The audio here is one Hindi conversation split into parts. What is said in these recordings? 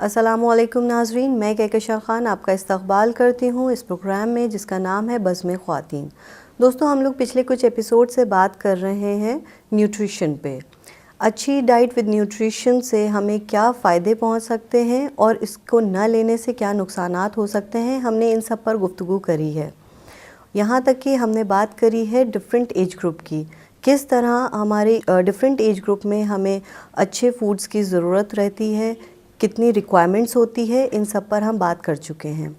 अस्सलामुअलैकुम नाज़रीन, मैं कहकशां ख़ान आपका इस्तक़बाल करती हूँ इस प्रोग्राम में जिसका नाम है बज़्म ख़्वातीन। दोस्तों, हम लोग पिछले कुछ एपिसोड से बात कर रहे हैं न्यूट्रिशन पे। अच्छी डाइट विद न्यूट्रिशन से हमें क्या फ़ायदे पहुँच सकते हैं और इसको न लेने से क्या नुकसानात हो सकते हैं, हमने इन सब पर गुफ्तगू करी है। यहाँ तक कि हमने बात करी है डिफरेंट एज ग्रुप की, किस तरह हमारे डिफरेंट एज ग्रुप में हमें अच्छे फूड्स की ज़रूरत रहती है, कितनी रिक्वायरमेंट्स होती है, इन सब पर हम बात कर चुके हैं।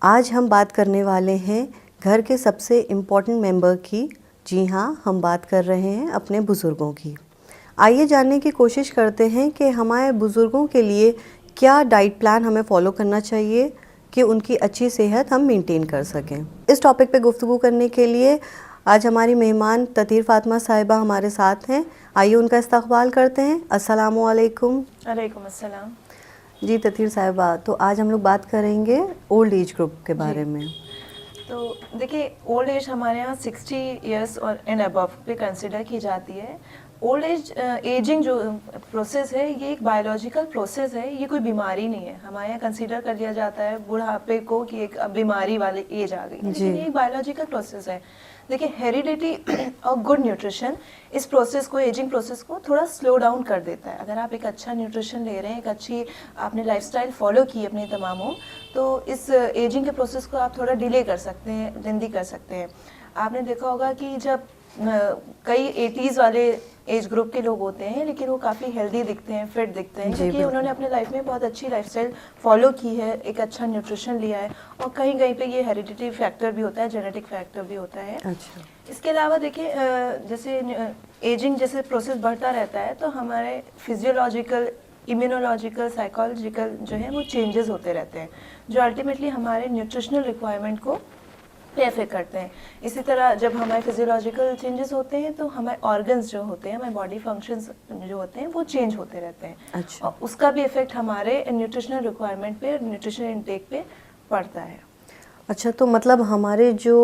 आज हम बात करने वाले हैं घर के सबसे इम्पॉर्टेंट मेंबर की। जी हाँ, हम बात कर रहे हैं अपने बुज़ुर्गों की। आइए जानने की कोशिश करते हैं कि हमारे बुज़ुर्गों के लिए क्या डाइट प्लान हमें फ़ॉलो करना चाहिए कि उनकी अच्छी सेहत हम मेंटेन कर सकें। इस टॉपिक पे गुफ्तगू करने के लिए आज हमारी मेहमान ततीर फ़ातिमा साहिबा हमारे साथ हैं। आइए उनका इस्तक़बाल करते हैं। अस्सलामु अलैकुम। वालेकुम अस्सलाम। जी ततीर साहिबा, तो आज हम लोग बात करेंगे ओल्ड एज ग्रुप के बारे में। तो देखिए, ओल्ड एज हमारे यहाँ 60 इयर्स और एंड अबव पे कंसिडर की जाती है। ओल्ड एज एजिंग जो प्रोसेस है, ये एक बायोलॉजिकल प्रोसेस है, ये कोई बीमारी नहीं है। हमारे यहाँ कंसिडर कर लिया जाता है बुढ़ापे को कि एक बीमारी वाली एज आ गई, लेकिन ये एक बायोलॉजिकल प्रोसेस है। देखिए, हेरिडिटी और गुड न्यूट्रिशन इस प्रोसेस को, एजिंग प्रोसेस को थोड़ा स्लो डाउन कर देता है। अगर आप एक अच्छा न्यूट्रिशन ले रहे हैं, एक अच्छी आपने लाइफस्टाइल फॉलो की अपने तमामों, तो इस एजिंग के प्रोसेस को आप थोड़ा डिले कर सकते हैं, जल्दी कर सकते हैं। आपने देखा होगा कि जब कई 80s वाले एज ग्रुप के लोग होते हैं, लेकिन वो काफ़ी हेल्दी दिखते हैं, फिट दिखते हैं, क्योंकि उन्होंने अपने लाइफ में बहुत अच्छी लाइफस्टाइल फॉलो की है, एक अच्छा न्यूट्रिशन लिया है। और कहीं कहीं पे ये हेरिडिटी फैक्टर भी होता है, जेनेटिक फैक्टर भी होता है। अच्छा। इसके अलावा देखिए, जैसे एजिंग जैसे प्रोसेस बढ़ता रहता है, तो हमारे फिजियोलॉजिकल, इम्यूनोलॉजिकल, साइकोलॉजिकल जो है वो चेंजेस होते रहते हैं, जो अल्टीमेटली हमारे न्यूट्रिशनल रिक्वायरमेंट को इफेक्ट करते हैं। इसी तरह जब हमारे फिजियोलॉजिकल चेंजेस होते हैं, तो हमारे ऑर्गन्स जो होते हैं, हमारे बॉडी फंक्शंस जो होते हैं, वो चेंज होते रहते हैं। अच्छा। और उसका भी इफेक्ट हमारे न्यूट्रिशनल रिक्वायरमेंट पे, न्यूट्रिशन इनटेक पे पड़ता है। अच्छा, तो मतलब हमारे जो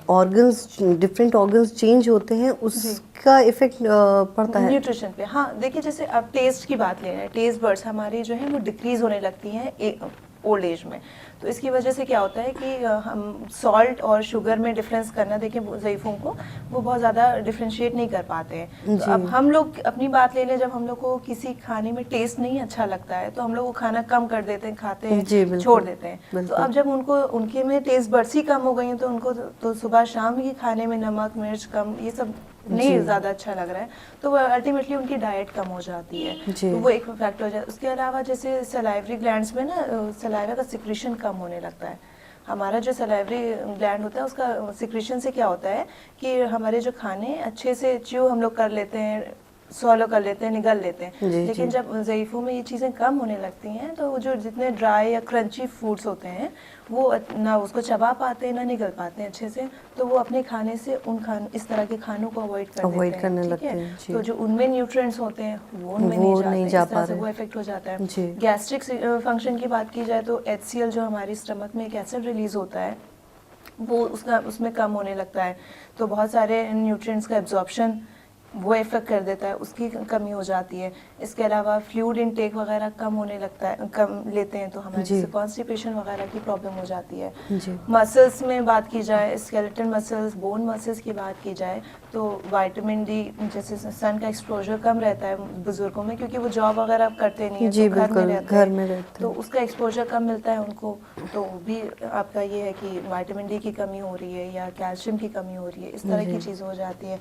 ऑर्गन्स, डिफरेंट ऑर्गन्स चेंज होते हैं, उसका इफेक्ट पड़ता है न्यूट्रिशन पे। हाँ, देखिए, जैसे अब टेस्ट की बात ले रहे हैं, टेस्ट बर्ड्स हमारी जो है वो डिक्रीज होने लगती हैं ओल्ड एज में। तो इसकी वजह से क्या होता है कि हम सॉल्ट और शुगर में डिफरेंस करना, देखें ज़यीफ़ों को, वो बहुत ज़्यादा डिफ्रेंशिएट नहीं कर पाते हैं। तो अब हम लोग अपनी बात ले लें, जब हम लोग को किसी खाने में टेस्ट नहीं अच्छा लगता है, तो हम लोग वो खाना कम कर देते हैं, खाते हैं, छोड़ देते हैं। तो अब जब उनके में टेस्ट बड्स ही कम हो गई हैं, तो उनको तो सुबह शाम ही खाने में नमक मिर्च कम, ये सब नहीं ज़्यादा अच्छा लग रहा है, तो वो अल्टीमेटली उनकी डाइट कम हो जाती है। तो वो एक फैक्टर हो जाता है। उसके अलावा जैसे सलाइवरी ग्लैंड्स में ना, सलाइवा का सिक्रीशन कम होने लगता है। हमारा जो सलाइवरी ग्लैंड होता है, उसका सिक्रीशन से क्या होता है कि हमारे जो खाने अच्छे से च्यू हम लोग कर लेते हैं, सॉलो कर लेते हैं, निगल लेते हैं। लेकिन जब ज़यीफ़ों में ये चीज़ें कम होने लगती हैं, तो वो जो जितने ड्राई या क्रंची फूड्स होते हैं, वो ना उसको चबा पाते हैं, ना निगल पाते हैं अच्छे से। तो वो अपने खाने से इस तरह के खानों को अवॉइड करने लगते हैं। तो जो उनमें न्यूट्रिएंट्स होते हैं, वो उनमें नहीं जा पाते, वो इफेक्ट हो जाता है। गैस्ट्रिक फंक्शन की बात की जाए, तो HCl जो हमारी स्टमक में एक एसिड रिलीज होता है, वो उसमें कम होने लगता है। तो बहुत सारे न्यूट्रिएंट्स का एब्जॉर्प्शन वो इफेक्ट कर देता है, उसकी कमी हो जाती है। इसके अलावा फ्लूइड इनटेक वगैरह कम होने लगता है, कम लेते हैं, तो हमारे जैसे कॉन्स्टिपेशन वगैरह की प्रॉब्लम हो जाती है। मसल्स में बात की जाए, स्केलेटन मसल्स, बोन मसल्स की बात की जाए, तो विटामिन डी, जैसे सन का एक्सपोजर कम रहता है बुजुर्गों में, क्योंकि वो जॉब वगैरह करते नहीं है, तो घर में रहते हैं, तो उसका एक्सपोजर कम मिलता है उनको। तो भी आपका ये है कि विटामिन डी की कमी हो रही है या कैल्शियम की कमी हो रही है, इस तरह की चीज़ हो जाती है।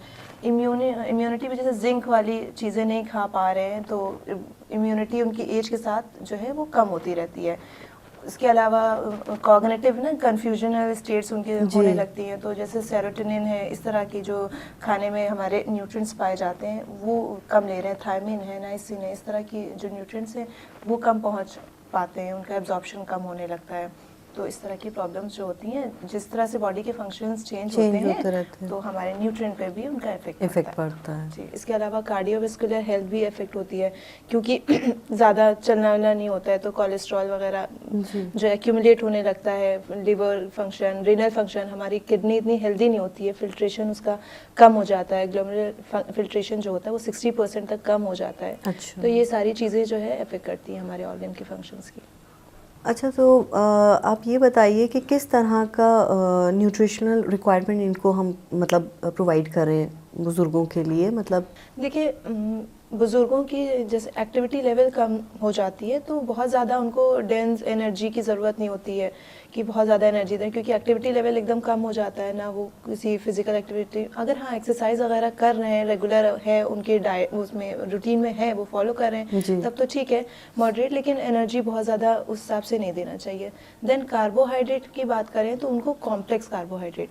इम्यूनिटी भी, जैसे जिंक वाली चीज़ें नहीं खा पा रहे हैं, तो इम्यूनिटी उनकी एज के साथ जो है वो कम होती रहती है। इसके अलावा कॉग्निटिव ना कन्फ्यूजनल स्टेट्स उनके होने लगती हैं, तो जैसे सेरोटोनिन है, इस तरह की जो खाने में हमारे न्यूट्रिएंट्स पाए जाते हैं, वो कम ले रहे हैं। थायमिन है, नाइसिन है, इस तरह की जो न्यूट्रिएंट्स हैं वो कम पहुंच पाते हैं, उनका एब्जॉर्प्शन कम होने लगता है। तो इस तरह की प्रॉब्लम्स जो होती हैं, जिस तरह से बॉडी के फंक्शंस चेंज Change होते होते रहते हैं हैं। तो हमारे न्यूट्रिएंट पे भी उनका इफेक्ट पड़ता है। जी। इसके अलावा कार्डियोवास्कुलर हेल्थ भी इफेक्ट होती है, क्योंकि ज़्यादा चलना वलना नहीं होता है तो कोलेस्ट्रॉल वगैरह जी जो एक्यूमुलेट होने लगता है। लिवर फंक्शन, रीनल फंक्शन, हमारी किडनी इतनी हेल्दी नहीं होती है, फिल्ट्रेशन उसका कम हो जाता है, ग्लोमेरुलर फिल्ट्रेशन जो होता है वो 60% तक कम हो जाता है। अच्छा। तो ये सारी चीज़ें जो है इफेक्ट करती हैं हमारे ऑर्गन के फंक्शंस की। अच्छा, तो आप ये बताइए कि किस तरह का न्यूट्रिशनल रिक्वायरमेंट इनको हम मतलब प्रोवाइड करें बुज़ुर्गों के लिए, मतलब देखिए बुज़ुर्गों की जैसे एक्टिविटी लेवल कम हो जाती है तो बहुत ज़्यादा उनको डेंस एनर्जी की ज़रूरत नहीं होती है कि बहुत ज़्यादा एनर्जी दें, क्योंकि एक्टिविटी लेवल एकदम कम हो जाता है ना, वो किसी फिजिकल एक्टिविटी, अगर हाँ एक्सरसाइज वगैरह कर रहे हैं, रेगुलर है उनके डाइट उसमें रूटीन में है, वो फॉलो कर रहे हैं जी। तब तो ठीक है, मॉडरेट, लेकिन एनर्जी बहुत ज़्यादा उस हिसाब से नहीं देना चाहिए। देन कार्बोहाइड्रेट की बात करें तो उनको कॉम्प्लेक्स कार्बोहाइड्रेट,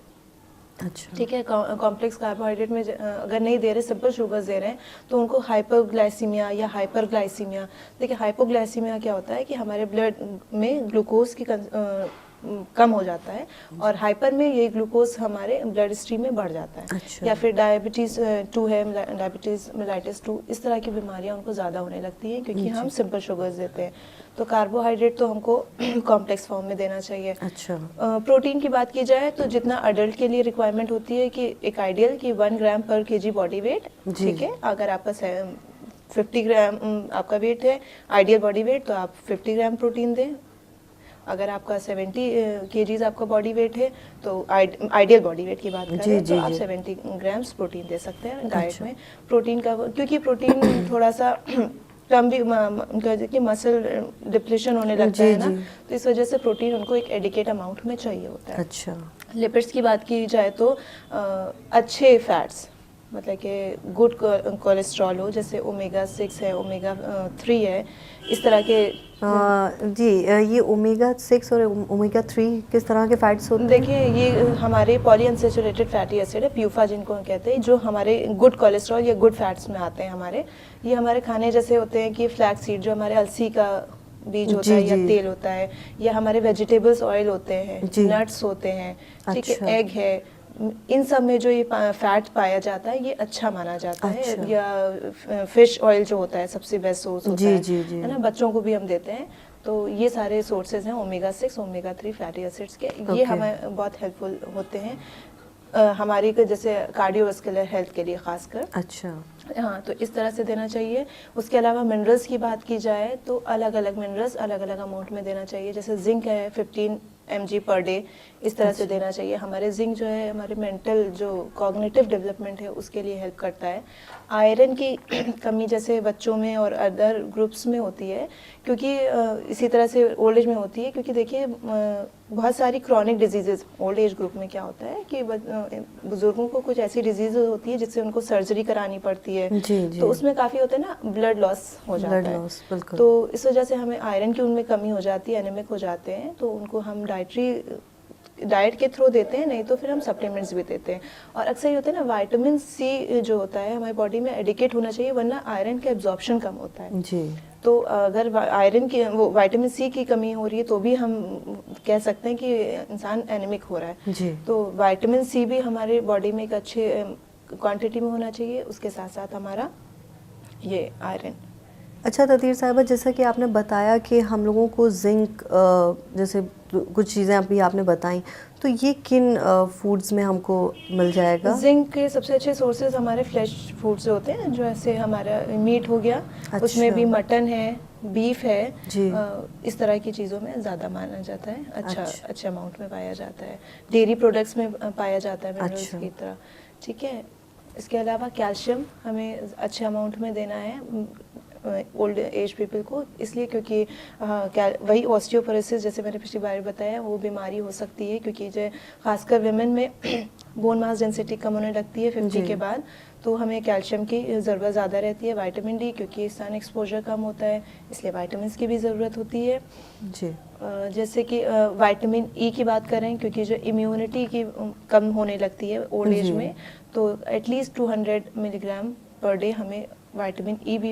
अच्छा ठीक है, कॉम्प्लेक्स कार्बोहाइड्रेट में अगर नहीं दे रहे, सिंपल शुगर्स दे रहे हैं तो उनको हाइपरग्लाइसीमिया या हाइपरग्लाइसीमिया। देखिए हाइपोग्लाइसीमिया क्या होता है कि हमारे ब्लड में ग्लूकोज की कम हो जाता है, और हाइपर में ये ग्लूकोज हमारे ब्लड स्ट्रीम में बढ़ जाता है। अच्छा। या फिर डायबिटीज़ 2 है, डायबिटीज़ मेलाइटिस 2, इस तरह की बीमारियां उनको ज़्यादा होने लगती हैं क्योंकि हम सिंपल शुगर्स देते हैं। तो कार्बोहाइड्रेट तो हमको कॉम्प्लेक्स फॉर्म में देना चाहिए। अच्छा प्रोटीन की बात की जाए तो जितना अडल्ट के लिए रिक्वायरमेंट होती है कि एक आइडियल कि 1 ग्राम पर केजी बॉडी वेट, जी। ठीक है, अगर आपका 50 ग्राम आपका वेट है आइडियल बॉडी वेट तो आप 50 ग्राम प्रोटीन दें। अगर आपका 70 केजीज आपका बॉडी वेट है तो आइडियल बॉडी वेट की बात जी, करें जी, तो आप जी। 70 ग्राम्स प्रोटीन दे सकते हैं डाइट अच्छा। में। प्रोटीन का क्योंकि प्रोटीन थोड़ा सा कम भी कि मसल डिप्लेशन होने लगता जी, है ना, जी। तो इस वजह से प्रोटीन उनको एक एडिकेट अमाउंट में चाहिए होता है। अच्छा लिपिड्स की बात की जाए तो अच्छे फैट्स, मतलब कि गुड कोलेस्ट्रॉल हो, जैसे ओमेगा 6 है, ओमेगा 3 है, इस तरह के जी, ये ओमेगा 6 और ओमेगा 3 किस तरह के फैट्स होते हैं? देखिए ये हमारे पॉलीअनसैचुरेटेड फैटी एसिड है, प्यूफा जिनको कहते हैं, जो हमारे गुड कोलेस्ट्रॉल या गुड फैट्स में आते हैं हमारे। ये हमारे खाने जैसे होते हैं कि फ्लैक्स सीड जो हमारे अलसी का बीज होता जी, है या जी। तेल होता है, या हमारे वेजिटेबल्स ऑयल होते हैं, जी। नट्स होते हैं, ठीक अच्छा। है, एग है, इन सब में जो ये फैट पाया जाता है ये अच्छा माना जाता अच्छा। है। या फिश ऑयल जो होता है सबसे बेस्ट सोर्स होता जी, है, जी, जी। है ना, बच्चों को भी हम देते हैं। तो ये सारे सोर्सेज हैं ओमेगा 6 ओमेगा 3 फैटी एसिड्स के, ये Okay. हमें बहुत हेल्पफुल होते हैं हमारी जैसे कार्डियोवास्कुलर हेल्थ के लिए खासकर। अच्छा हाँ, तो इस तरह से देना चाहिए। उसके अलावा मिनरल्स की बात की जाए तो अलग अलग मिनरल्स अलग अलग अमाउंट में देना चाहिए। जैसे जिंक है 15 mg पर डे, इस तरह से देना चाहिए। हमारे जिंक जो है हमारे मेंटल जो कॉग्निटिव डेवलपमेंट है उसके लिए हेल्प करता है। आयरन की कमी जैसे बच्चों में और अदर ग्रुप्स में होती है, क्योंकि इसी तरह से ओल्ड एज में होती है, क्योंकि देखिए बहुत सारी chronic diseases old age group में क्या होता है कि बुजुर्गों को कुछ ऐसी डिजीज होती है जिससे उनको सर्जरी करानी पड़ती है। जी, जी। तो उसमें काफ़ी होता है ना, ब्लड लॉस हो जाता ब्लड है। लॉस, बिल्कुल। तो इस वजह से हमें आयरन की उनमें कमी हो जाती है, एनीमिक हो जाते हैं, तो उनको हम डाइट के थ्रू देते हैं, नहीं तो फिर हम सप्लीमेंट्स भी देते हैं। और अक्सर ये होता है ना, विटामिन सी जो होता है हमारी बॉडी में एडिकेट होना चाहिए, वरना आयरन का एब्जॉर्प्शन कम होता है। जी। तो अगर आयरन की वो विटामिन सी की कमी हो रही है तो भी हम कह सकते हैं कि इंसान एनीमिक हो रहा है। जी। तो विटामिन सी भी हमारे बॉडी में एक अच्छे क्वांटिटी में होना चाहिए, उसके साथ साथ हमारा ये आयरन। अच्छा ततीर साहिबा, जैसा कि आपने बताया कि हम लोगों को जिंक जैसे कुछ चीज़ें अभी आपने बताई, तो ये किन फूड्स में हमको मिल जाएगा? जिंक के सबसे अच्छे सोर्सेज हमारे फ्रेश फूड से होते हैं, जो ऐसे हमारा मीट हो गया, उसमें अच्छा। भी मटन है, बीफ है, जी। इस तरह की चीज़ों में ज़्यादा माना जाता है, अच्छा। अच्छे अमाउंट में पाया जाता है। डेयरी प्रोडक्ट्स में पाया जाता है मिनरल्स अच्छा। की तरह, ठीक है। इसके अलावा कैल्शियम हमें अच्छे अमाउंट में देना है ओल्ड एज पीपल को, इसलिए क्योंकि वही ऑस्टियोपोरोसिस जैसे मैंने पिछली बार बताया वो बीमारी हो सकती है, क्योंकि जो खासकर विमेन में बोन मास डेंसिटी कम होने लगती है 50 के बाद, तो हमें कैल्शियम की ज़रूरत ज़्यादा रहती है। विटामिन डी, क्योंकि सन एक्सपोजर कम होता है इसलिए विटामिन की भी ज़रूरत होती है। जी। जैसे कि विटामिन ई की बात करें, क्योंकि जो इम्यूनिटी की कम होने लगती है ओल्ड एज में, तो एटलीस्ट 200 मिलीग्राम पर डे हमें विटामिन ई भी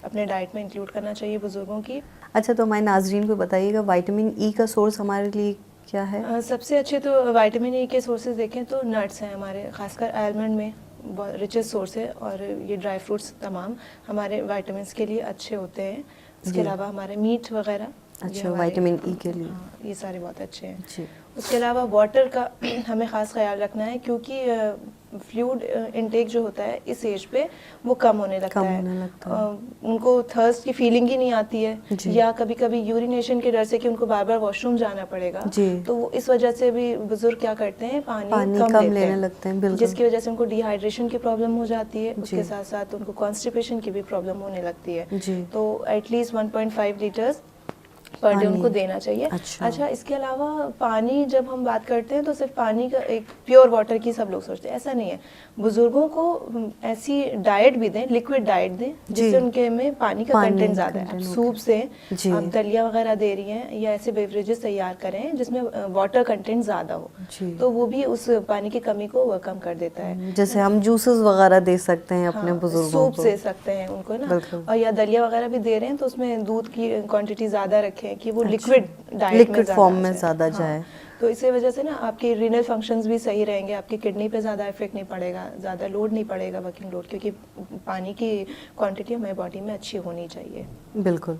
अपने डाइट में इंक्लूड करना चाहिए बुजुर्गों की। अच्छा, तो हमारे नाजरीन को बताइएगा विटामिन ई का सोर्स हमारे लिए क्या है? सबसे अच्छे तो विटामिन ई के सोर्सेज देखें तो नट्स हैं हमारे, खासकर आलमंड में बहुत रिचेस्ट सोर्स है, और ये ड्राई फ्रूट्स तमाम हमारे विटामिन्स के लिए अच्छे होते हैं। इसके जी। अलावा हमारे मीट वगैरह, ये अच्छा, हमारे- विटामिन ई के लिए। हाँ, ये सारे बहुत अच्छे हैं। जी। उसके अलावा वाटर का हमें ख़ास ख्याल रखना है, क्योंकि फ्लूइड इनटेक जो होता है इस एज पे वो कम होने लगता कम है। होने लगता है। उनको थर्स्ट की फीलिंग ही नहीं आती है, जी। या कभी कभी यूरिनेशन के डर से कि उनको बार बार वॉशरूम जाना पड़ेगा, जी। तो वो इस वजह से भी बुजुर्ग क्या करते हैं, पानी पानी कम कम लेते लेने हैं, लगते हैं, बिल्कुल। जिसकी वजह से उनको डिहाइड्रेशन की प्रॉब्लम हो जाती है। जी। उसके साथ साथ उनको कॉन्स्टिपेशन की भी प्रॉब्लम होने लगती है। जी। तो एटलीस्ट 1.5 लीटर्स पर डे पानी। उनको देना चाहिए। अच्छा। इसके अलावा पानी जब हम बात करते हैं तो सिर्फ पानी का एक प्योर वाटर की सब लोग सोचते हैं, ऐसा नहीं है। बुजुर्गों को ऐसी डाइट भी दें, लिक्विड डाइट दें, जिससे उनके में पानी का पानी कंटेंट ज़्यादा है। आप content सूप से जी। आप दलिया वगैरह दे रही हैं, या ऐसे बेवरेजेस तैयार करें जिसमें वाटर कंटेंट ज़्यादा हो, जी। तो वो भी उस पानी की कमी को कम कर देता है। जैसे हम जूसेस वगैरह दे सकते हैं अपने हाँ, बुजुर्गों सूप को। दे सकते हैं उनको ना, बिल्कुल। और या दलिया वगैरह भी दे रहे हैं तो उसमें दूध की क्वांटिटी ज़्यादा रखें कि वो अच्छा। लिक्विड डाइट लिक्विड में फॉर्म में ज़्यादा ज़्यादा हाँ, जाए। तो इसी वजह से ना आपके रीनल फंक्शंस भी सही रहेंगे, आपकी किडनी पे ज़्यादा इफेक्ट नहीं पड़ेगा, ज़्यादा लोड नहीं पड़ेगा, वर्किंग लोड, क्योंकि पानी की क्वांटिटी हमारी बॉडी में अच्छी होनी चाहिए। बिल्कुल।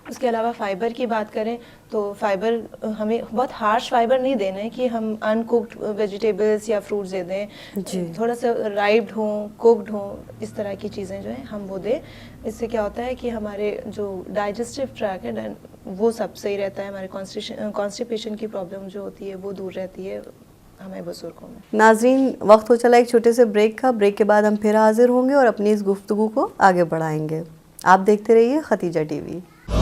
उसके अलावा फाइबर की बात करें तो फाइबर हमें बहुत हार्श फाइबर नहीं देना है कि हम अनकुक्ड वेजिटेबल्स या फ्रूट्स दे दें। जी। थोड़ा सा राइप्ड हों, कुक्ड हों, इस तरह की चीज़ें जो हैं हम वो दें। इससे क्या होता है कि हमारे जो डाइजेस्टिव ट्रैक है वो सब सही रहता है, हमारे कॉन्स्टिपेशन की प्रॉब्लम जो होती है वो दूर रहती है हमें बुजुर्गों में। नाजरीन, वक्त हो चला एक छोटे से ब्रेक का। ब्रेक के बाद हम फिर हाजिर होंगे और अपनी इस गुफ्तगू को आगे बढ़ाएंगे। आप देखते रहिए खतीजा टीवी।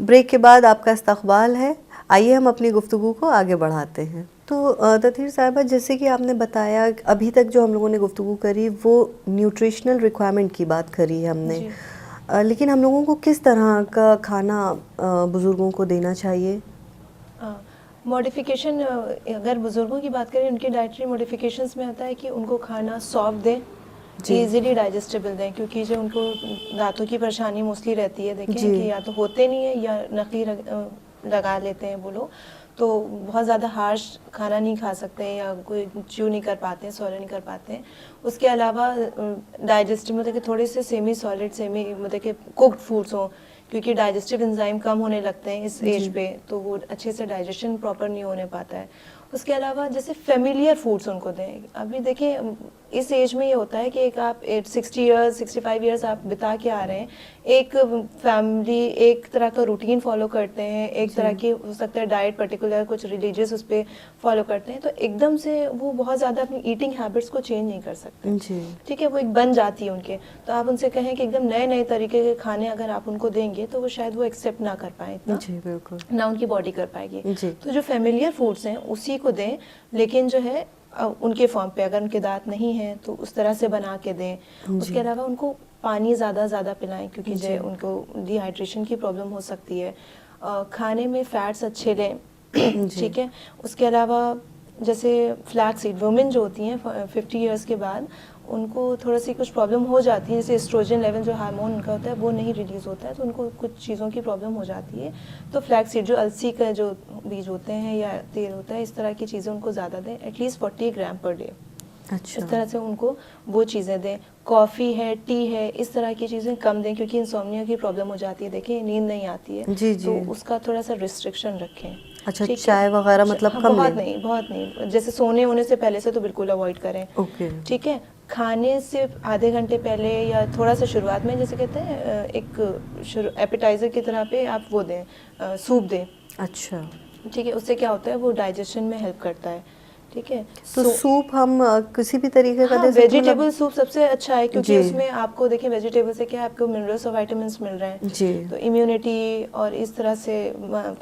ब्रेक के बाद आपका इस्तकबाल है। आइए हम अपनी गुफ्तगू को आगे बढ़ाते हैं। तो ततहीर साहिबा, जैसे कि आपने बताया, अभी तक जो हम लोगों ने गुफ्तगू करी वो न्यूट्रिशनल रिक्वायरमेंट की बात करी है हमने, लेकिन हम लोगों को किस तरह का खाना बुज़ुर्गों को देना चाहिए? मॉडिफिकेशन अगर बुजुर्गों की बात करें, उनकी डाइटरी मॉडिफिकेशंस में होता है कि उनको खाना सॉफ्ट दें, इजीली डाइजेस्टेबल दें, क्योंकि जो उनको दांतों की परेशानी मोस्टली रहती है, देखें कि या तो होते नहीं है या नकली लगा लेते हैं वो लोग, तो बहुत ज़्यादा हार्श खाना नहीं खा सकते हैं या कोई च्यू नहीं कर पाते हैं, सॉलिड नहीं कर पाते हैं। उसके अलावा डाइजेस्टिव मतलब कि थोड़े से सेमी सॉलिड, सेमी मतलब कि कुक्ड फूड्स हों, क्योंकि डाइजेस्टिव एंजाइम कम होने लगते हैं इस एज पे, तो वो अच्छे से डाइजेशन प्रॉपर नहीं होने पाता है। उसके अलावा जैसे फेमिलियर फूड्स उनको दें। अभी देखिए इस एज में ये होता है कि एक आप 60 ईयर्स 65 ईयर्स आप बिता के आ रहे हैं, एक फैमिली एक तरह का रूटीन फॉलो करते हैं, एक तरह की हो सकता है डाइट पर्टिकुलर कुछ रिलीजियस उस पर फॉलो करते हैं, तो एकदम से वो बहुत ज़्यादा अपनी ईटिंग हैबिट्स को चेंज नहीं कर सकते। जी। ठीक है, वो एक बन जाती है उनके, तो आप उनसे कहें कि एकदम नए नए तरीके के खाने अगर आप उनको देंगे तो वो शायद वो एक्सेप्ट ना कर पाए इतना, जी बिल्कुल, ना उनकी बॉडी कर पाएगी। जी। तो जो फेमिलियर फूड्स हैं उसी को दें, लेकिन जो है उनके फॉर्म पे, अगर उनके दांत नहीं हैं तो उस तरह से बना के दें। उसके अलावा उनको पानी ज़्यादा पिलाएं, क्योंकि जो उनको डिहाइड्रेशन की प्रॉब्लम हो सकती है। खाने में फैट्स अच्छे लें, ठीक है। उसके अलावा जैसे फ्लैक्स सीड, वुमेन जो होती हैं 50 ईयर्स के बाद उनको थोड़ा सी कुछ प्रॉब्लम हो जाती है, जैसे एस्ट्रोजन लेवल जो हार्मोन उनका होता है वो नहीं रिलीज़ होता है, तो उनको कुछ चीज़ों की प्रॉब्लम हो जाती है। तो फ्लैक्स सीड जो अलसी का जो बीज होते हैं या तेल होता है, इस तरह की चीज़ें उनको ज़्यादा दें, एटलीस्ट 40 ग्राम पर डे। अच्छा। इस तरह से उनको वो चीज़ें दें। कॉफ़ी है, टी है, इस तरह की चीज़ें कम दें, क्योंकि इंसोम्निया की प्रॉब्लम हो जाती है, देखिए नींद नहीं आती है, जी जी। तो उसका थोड़ा सा रिस्ट्रिक्शन रखें। अच्छा, ठीक है? चाय वगैरह मतलब हाँ, कम बहुत लें? नहीं, बहुत नहीं, जैसे सोने होने से पहले से तो बिल्कुल अवॉइड करें। ओके। ठीक है, खाने से आधे घंटे पहले या थोड़ा सा शुरुआत में, जैसे कहते हैं एक एपेटाइजर की तरह पे आप वो दें, सूप दें। अच्छा, ठीक है, उससे क्या होता है वो डाइजेशन में हेल्प करता है। ठीक है, तो सूप हम किसी भी तरीके का हाँ, दे सकते हैं? वेजिटेबल सूप सबसे अच्छा है, क्योंकि जी। उसमें आपको देखिए वेजिटेबल से क्या है, आपको मिनरल्स और विटामिन्स मिल रहे हैं, जी। तो इम्यूनिटी और इस तरह से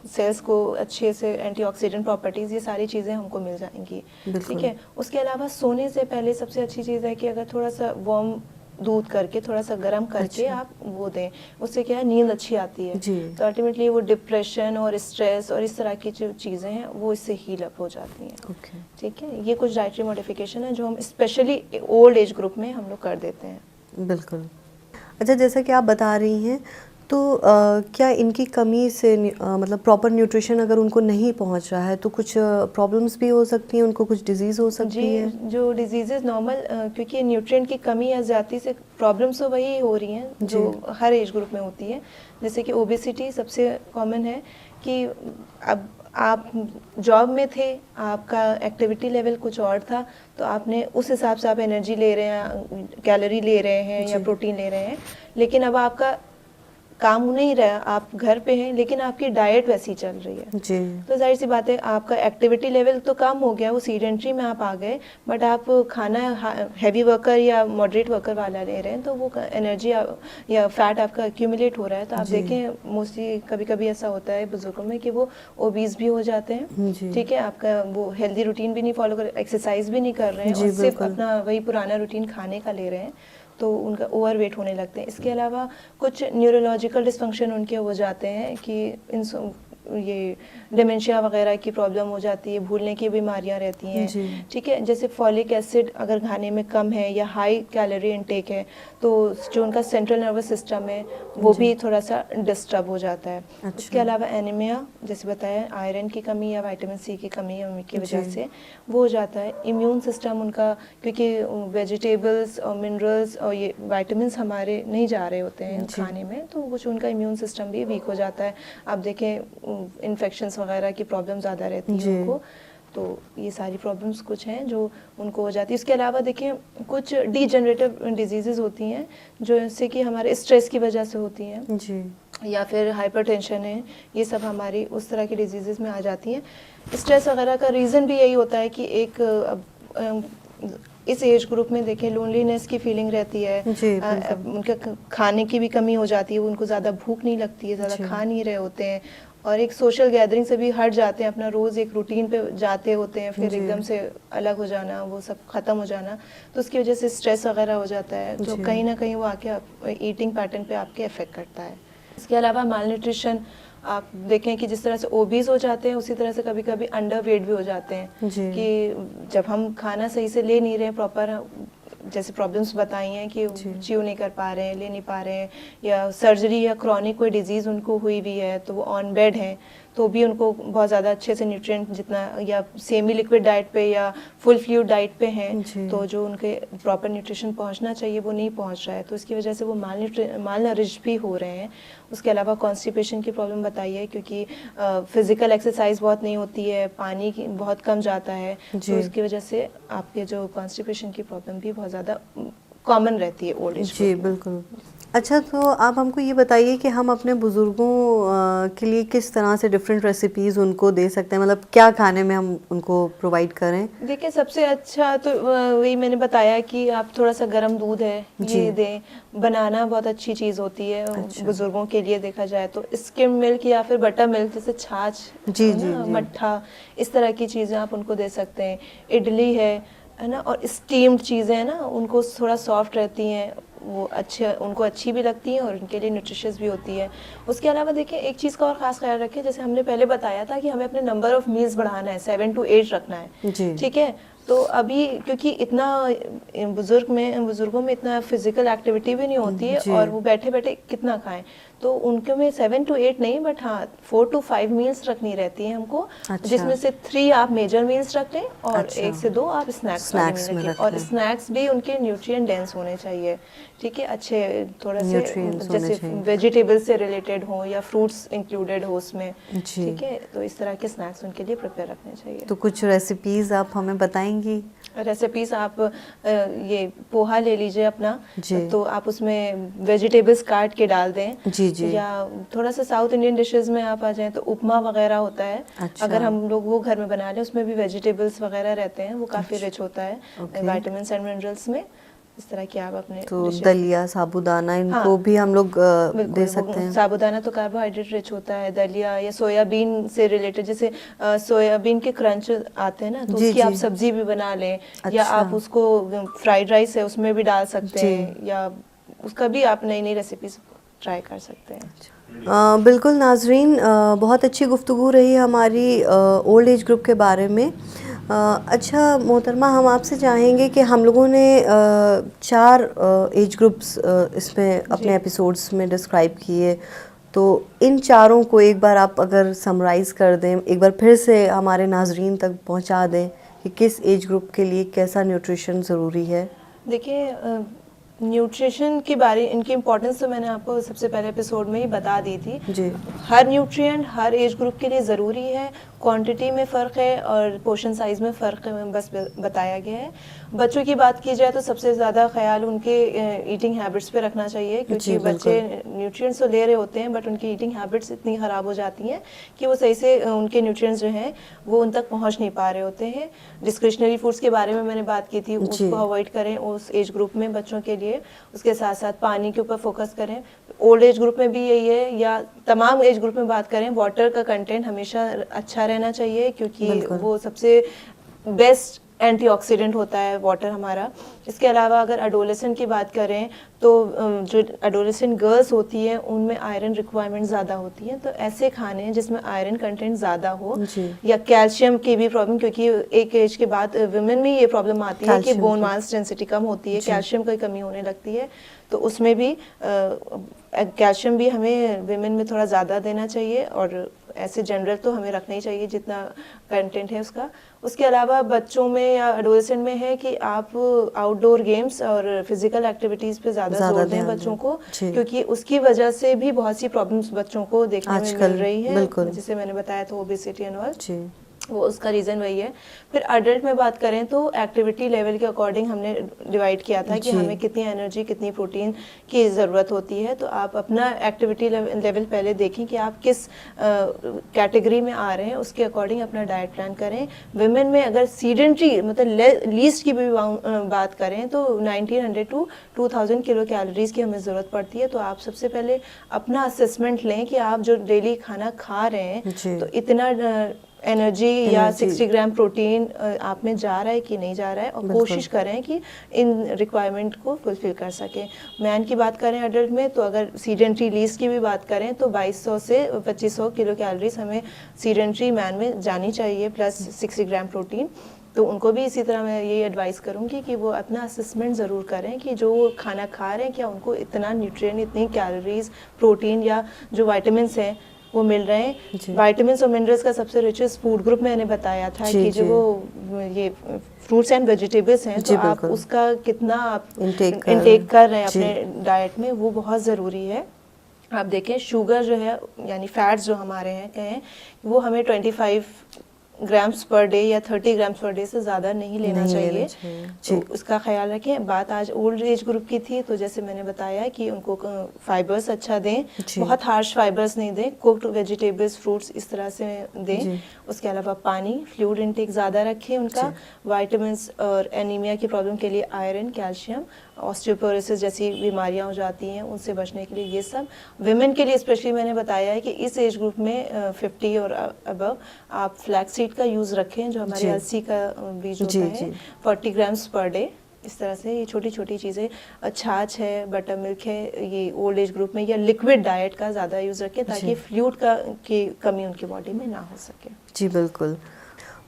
सेल्स को अच्छे से एंटीऑक्सीडेंट प्रॉपर्टीज, ये सारी चीज़ें हमको मिल जाएंगी। ठीक है, उसके अलावा सोने से पहले सबसे अच्छी चीज़ है कि अगर थोड़ा सा वार्म दूध करके थोड़ा सा गर्म करके अच्छा। आप वो दें, उससे क्या है नींद अच्छी आती है। जी। तो अल्टीमेटली वो डिप्रेशन और स्ट्रेस और इस तरह की जो चीज़ें हैं वो इससे हील अप हो जाती हैं। ओके। ठीक है, ये कुछ डाइटरी मॉडिफिकेशन है जो हम स्पेशली ओल्ड एज ग्रुप में हम लोग कर देते हैं। बिल्कुल। अच्छा, जैसा कि आप बता रही हैं, तो क्या इनकी कमी से मतलब प्रॉपर न्यूट्रिशन अगर उनको नहीं पहुंच रहा है तो कुछ प्रॉब्लम्स भी हो सकती हैं, उनको कुछ डिजीज़ हो सकती जी, है? जो डिजीजेज नॉर्मल क्योंकि न्यूट्रिएंट की कमी या ज़्यादती से प्रॉब्लम्स तो वही हो रही हैं जो हर एज ग्रुप में होती है। जैसे कि ओबेसिटी सबसे कॉमन है कि अब आप जॉब में थे, आपका एक्टिविटी लेवल कुछ और था, तो आपने उस हिसाब से आप एनर्जी ले रहे हैं, कैलोरी ले रहे हैं या जी। प्रोटीन ले रहे हैं, लेकिन अब आपका काम हो नहीं रहा, आप घर पे हैं लेकिन आपकी डाइट वैसी चल रही है। जी। तो जाहिर सी बात है आपका एक्टिविटी लेवल तो कम हो गया, वो सीडेंट्री में आप आ गए, बट आप खाना हैवी वर्कर या मॉडरेट वर्कर वाला ले रहे हैं, तो वो एनर्जी या फैट आपका एक्यूमुलेट हो रहा है। तो आप जी। देखें मोस्टली कभी कभी ऐसा होता है बुजुर्गों में कि वो ओबीज भी हो जाते हैं। जी। ठीक है, आपका वो हेल्दी रूटीन भी नहीं फॉलो कर, एक्सरसाइज भी नहीं कर रहे हैं जी, और सिर्फ बिल्कुल। अपना वही पुराना रूटीन खाने का ले रहे हैं, तो उनका ओवरवेट होने लगते हैं। इसके अलावा कुछ न्यूरोलॉजिकल डिसफंक्शन उनके हो जाते हैं कि ये डिमेंशिया वगैरह की प्रॉब्लम हो जाती है, भूलने की बीमारियां रहती हैं। जी। ठीक है, जैसे फॉलिक एसिड अगर खाने में कम है या हाई कैलोरी इनटेक है, तो जो उनका सेंट्रल नर्वस सिस्टम है वो जी। भी थोड़ा सा डिस्टर्ब हो जाता है। अच्छा। इसके अलावा एनीमिया, जैसे बताया, आयरन की कमी या विटामिन सी की कमी की वजह जी। से वो हो जाता है। इम्यून सिस्टम उनका, क्योंकि वेजिटेबल्स और मिनरल्स और ये विटामिन हमारे नहीं जा रहे होते हैं जी। खाने में, तो कुछ उनका इम्यून सिस्टम भी वीक हो जाता है। आप देखें इन्फेक्शंस वगैरह की प्रॉब्लम ज़्यादा रहती जी। है उनको, तो ये सारी प्रॉब्लम्स कुछ हैं जो उनको हो जाती है। इसके अलावा देखिए कुछ डीजनरेटिव डिजीज़ेज़ होती हैं जो इससे कि हमारे स्ट्रेस की वजह से होती हैं, जी। या फिर हाइपरटेंशन है, ये सब हमारी उस तरह की डिजीज़ेज़ में आ जाती हैं। स्ट्रेस वगैरह का रीज़न भी यही होता है कि इस एज ग्रुप में देखें लोनलीनेस की फीलिंग रहती है, जी, बिल्कुल। उनका खाने की भी कमी हो जाती है, उनको ज़्यादा भूख नहीं लगती है, जी। ज़्यादा खा नहीं रहे होते हैं, और एक सोशल गैदरिंग से भी हट जाते हैं, अपना रोज़ एक रूटीन पे जाते होते हैं, फिर जी। एकदम से अलग हो जाना, वो सब ख़त्म हो जाना, तो उसकी वजह से स्ट्रेस वगैरह हो जाता है, जो जी। कहीं ना कहीं वो आके ईटिंग पैटर्न पे आपके अफेक्ट करता है। इसके अलावा माल न्यूट्रिशन, आप देखें कि जिस तरह से ओबीज हो जाते हैं उसी तरह से कभी कभी अंडर वेट भी हो जाते हैं, जी। कि जब हम खाना सही से ले नहीं रहे प्रॉपर, जैसे प्रॉब्लम्स बताई हैं कि जी। च्यू नहीं कर पा रहे हैं, ले नहीं पा रहे हैं, या सर्जरी या क्रॉनिक कोई डिजीज़ उनको हुई भी है तो वो ऑन बेड हैं, तो भी उनको बहुत ज़्यादा अच्छे से न्यूट्रिएंट जितना, या सेमी लिक्विड डाइट पे या फुल फ्लूइड डाइट पे हैं, जी। तो जो उनके प्रॉपर न्यूट्रिशन पहुंचना चाहिए वो नहीं पहुंच रहा है, तो इसकी वजह से वो माल नरिश भी हो रहे हैं। उसके अलावा कॉन्स्टिपेशन की प्रॉब्लम बताई है, क्योंकि फिजिकल एक्सरसाइज बहुत नहीं होती है, पानी की बहुत कम जाता है, जी। तो उसकी वजह से आपके जो कॉन्स्टिपेशन की प्रॉब्लम भी बहुत ज़्यादा कॉमन रहती है ओल्ड एज जी, बिल्कुल। अच्छा, तो आप हमको ये बताइए कि हम अपने बुज़ुर्गों के लिए किस तरह से डिफरेंट रेसिपीज़ उनको दे सकते हैं, मतलब क्या खाने में हम उनको प्रोवाइड करें? देखिए सबसे अच्छा तो वही मैंने बताया कि आप थोड़ा सा गर्म दूध है जी। ये दें। बनाना बहुत अच्छी चीज़ होती है अच्छा। बुजुर्गों के लिए देखा जाए तो। स्किम मिल्क या फिर बटर मिल्क, जैसे छाछ जी, है जी, ना, जी। मट्ठा, इस तरह की चीज़ें आप उनको दे सकते हैं। इडली है ना, और स्टीम्ड चीज़ें हैं ना, उनको थोड़ा सॉफ्ट रहती हैं, वो अच्छे उनको अच्छी भी लगती हैं और उनके लिए न्यूट्रिशियस भी होती है। उसके अलावा देखिए एक चीज़ का और ख़ास ख्याल रखें, जैसे हमने पहले बताया था कि हमें अपने नंबर ऑफ़ मील्स बढ़ाना है, 7 to 8 रखना है। जी। ठीक है, तो अभी क्योंकि इतना बुजुर्गों में इतना फिजिकल एक्टिविटी भी नहीं होती है, जी। और वो बैठे बैठे कितना खाएं, तो उनके में 7 to 8 नहीं, बट हाँ 4 to 5 मील्स रखनी रहती है हमको। अच्छा। जिसमें से 3 आप मेजर मील्स रख लें और अच्छा। 1 से 2 आप स्नैक्स में रख और लें। स्नैक्स भी उनके न्यूट्रिएंट डेंस होने चाहिए। ठीक है, अच्छे थोड़ा से Nutrients होने जैसे चाहिए। वेजिटेबल्स से रिलेटेड हो या फ्रूट्स इंक्लूडेड हो उसमें। जी। ठीक है, तो इस तरह के स्नैक्स उनके लिए प्रिपेयर रखने चाहिए। तो कुछ रेसिपीज़ आप हमें बताएंगी? रेसिपीज आप ये पोहा ले लीजिए अपना, जी। तो आप उसमें वेजिटेबल्स काट के डाल दें। जी, जी। या थोड़ा सा साउथ इंडियन डिशेस में आप आ जाएं तो उपमा वगैरह होता है। अच्छा। अगर हम लोग वो घर में बना लें, उसमें भी वेजिटेबल्स वगैरह रहते हैं, वो काफ़ी अच्छा। रिच होता है ओके। विटामिन्स एंड मिनरल्स में। इस तरह की आप अपने तो dishes- दलिया, साबूदाना, इनको हाँ, भी हम लोग बिल्कुल, दे वो सकते हैं। साबूदाना तो कार्बोहाइड्रेट रिच होता है, दलिया या सोयाबीन से रिलेटेड, जैसे सोयाबीन के क्रंच आते हैं ना, तो जी उसकी आप जी। सब्जी भी बना लें, या अच्छा। आप उसको फ्राइड राइस है उसमें भी डाल सकते जी। हैं, या उसका भी आप नई नई रेसिपीज ट्राई कर सकते हैं। बिल्कुल नाजरीन, बहुत अच्छी गुफ्तगू रही हमारी ओल्ड एज ग्रुप के बारे में। अच्छा मोहतरमा, हम आपसे चाहेंगे कि हम लोगों ने 4 एज ग्रुप्स इसमें अपने एपिसोड्स में डिस्क्राइब किए, तो इन चारों को एक बार आप अगर समराइज़ कर दें, एक बार फिर से हमारे नाजरीन तक पहुंचा दें कि किस एज ग्रुप के लिए कैसा न्यूट्रिशन ज़रूरी है। देखिए, न्यूट्रिशन के बारे, इनकी इम्पोर्टेंस तो मैंने आपको सबसे पहले एपिसोड में ही बता दी थी। जी। हर न्यूट्रिएंट हर एज ग्रुप के लिए ज़रूरी है, क्वांटिटी में फ़र्क है और पोर्शन साइज़ में फ़र्क है, बस बताया गया है। बच्चों की बात की जाए तो सबसे ज़्यादा ख्याल उनके ईटिंग हैबिट्स पे रखना चाहिए, क्योंकि बच्चे न्यूट्रिएंट्स तो ले रहे होते हैं, बट उनकी ईटिंग हैबिट्स इतनी ख़राब हो जाती हैं कि वो सही से उनके न्यूट्रिएंट्स जो हैं वो उन तक पहुँच नहीं पा रहे होते हैं। डिस्क्रिशनरी फूड्स के बारे में मैंने बात की थी, उसको अवॉइड करें उस एज ग्रुप में बच्चों के लिए। उसके साथ साथ पानी के ऊपर फोकस करें। ओल्ड एज ग्रुप में भी यही है, या तमाम एज ग्रुप में बात करें, वाटर का कंटेंट हमेशा अच्छा रहना चाहिए, क्योंकि वो सबसे बेस्ट एंटीऑक्सीडेंट होता है वाटर हमारा। इसके अलावा अगर एडोलेसेंट की बात करें तो जो एडोलेसेंट गर्ल्स होती हैं उनमें आयरन रिक्वायरमेंट ज़्यादा होती है, तो ऐसे खाने जिसमें आयरन कंटेंट ज़्यादा हो, या कैल्शियम की भी प्रॉब्लम, क्योंकि एक एज के बाद विमेन में ये प्रॉब्लम आती है कि बोन मास डेंसिटी कम होती है, कैल्शियम की कमी होने लगती है, तो उसमें भी कैल्शियम भी हमें विमेन में थोड़ा ज़्यादा देना चाहिए, और ऐसे जनरल तो हमें रखना ही चाहिए जितना कंटेंट है उसका। उसके अलावा बच्चों में या एडोलेसेंट में है कि आप आउटडोर गेम्स और फिजिकल एक्टिविटीज़ पे ज़्यादा जोर दें बच्चों को, क्योंकि उसकी वजह से भी बहुत सी प्रॉब्लम्स बच्चों को देखने में मिल रही है, जिसे मैंने बताया था ओबेसिटी एंड ऑल, वो उसका रीज़न वही है। फिर अडल्ट में बात करें तो एक्टिविटी लेवल के अकॉर्डिंग हमने डिवाइड किया था कि हमें कितनी एनर्जी, कितनी प्रोटीन की ज़रूरत होती है, तो आप अपना एक्टिविटी लेवल पहले देखें कि आप किस कैटेगरी में आ रहे हैं, उसके अकॉर्डिंग अपना डाइट प्लान करें। विमेन में अगर सीडेंट्री मतलब लीस्ट की भी बात करें तो 1900 टू 2000 किलो कैलोरीज की हमें ज़रूरत पड़ती है, तो आप सबसे पहले अपना असेसमेंट लें कि आप जो डेली खाना खा रहे हैं तो इतना एनर्जी या 60 ग्राम प्रोटीन आप में जा रहा है कि नहीं जा रहा है, और कोशिश करें कि इन रिक्वायरमेंट को फुलफिल कर सकें। मैन की बात करें अडल्ट में, तो अगर सीडेंट्री लीस्ट की भी बात करें तो 2200 से 2500 किलो कैलोरीज हमें सीडेंट्री मैन में जानी चाहिए, प्लस 60 ग्राम प्रोटीन। तो उनको भी इसी तरह मैं यही एडवाइस करूँगी कि वो अपना असेसमेंट ज़रूर करें कि जो वो खाना खा रहे हैं क्या उनको इतना न्यूट्रिएंट, इतनी कैलोरीज, प्रोटीन या जो विटामिन्स हैं वो मिल रहे हैं। विटामिन्स और मिनरल्स का सबसे रिचेस्ट फूड ग्रुप मैंने बताया था कि जो वो ये फ्रूट्स एंड वेजिटेबल्स हैं, तो आप उसका कितना आप इंटेक कर रहे हैं अपने डाइट में, वो बहुत ज़रूरी है। आप देखें शुगर जो है यानी फैट्स जो हमारे हैं वो हमें 25 ग्राम्स पर डे या 30 ग्राम्स पर डे से ज़्यादा नहीं लेना चाहिए। तो उसका ख्याल रखें। बात आज ओल्ड एज ग्रुप की थी, तो जैसे मैंने बताया कि उनको फाइबर्स अच्छा दें, बहुत हार्श फाइबर्स नहीं दें, कुक्ड वेजिटेबल्स, फ्रूट्स इस तरह से दें। उसके अलावा पानी, फ्लूइड इंटेक ज़्यादा रखें उनका। वाइटामिन्स और एनीमिया की प्रॉब्लम के लिए आयरन, कैल्शियम, ऑस्टियोपोरोसिस जैसी बीमारियां हो जाती हैं उनसे बचने के लिए ये सब। विमेन के लिए स्पेशली मैंने बताया है कि इस एज ग्रुप में 50 और अबव आप फ्लैक्स सीड का यूज़ रखें, जो हमारे अलसी का बीज होता है, 40 ग्राम्स पर डे। इस तरह से ये छोटी छोटी चीज़ें, छाछ है, बटर मिल्क है, ये ओल्ड एज ग्रुप में, या लिक्विड डाइट का ज़्यादा यूज़ रखें ताकि फ्लूइड की कमी उनकी बॉडी में ना हो सके। जी बिल्कुल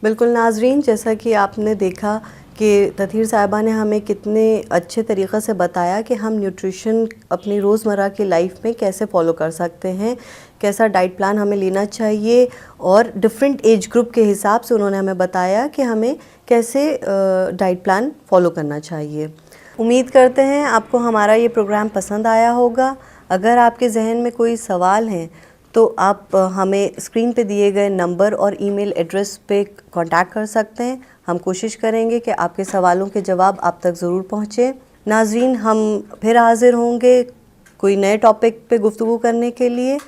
बिल्कुल नाजरीन, जैसा कि आपने देखा कि तथीर साहिबा ने हमें कितने अच्छे तरीक़े से बताया कि हम न्यूट्रिशन अपनी रोज़मर्रा की लाइफ में कैसे फ़ॉलो कर सकते हैं, कैसा डाइट प्लान हमें लेना चाहिए, और डिफरेंट एज ग्रुप के हिसाब से उन्होंने हमें बताया कि हमें कैसे डाइट प्लान फ़ॉलो करना चाहिए। उम्मीद करते हैं आपको हमारा ये प्रोग्राम पसंद आया होगा। अगर आपके जहन में कोई सवाल हैं तो आप हमें स्क्रीन पे दिए गए नंबर और ईमेल एड्रेस पे कांटेक्ट कर सकते हैं। हम कोशिश करेंगे कि आपके सवालों के जवाब आप तक ज़रूर पहुँचे। नाजरीन, हम फिर हाज़िर होंगे कोई नए टॉपिक पे गुफ्तगू करने के लिए।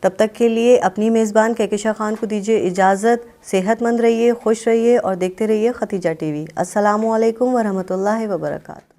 तब तक के लिए अपनी मेज़बान कहकशा खान को दीजिए इजाज़त। सेहतमंद रहिए, खुश रहिए और देखते रहिए खतीजा टीवी। अस्सलामु अलैकुम वरहमतुल्लाहि वबरकातुहू।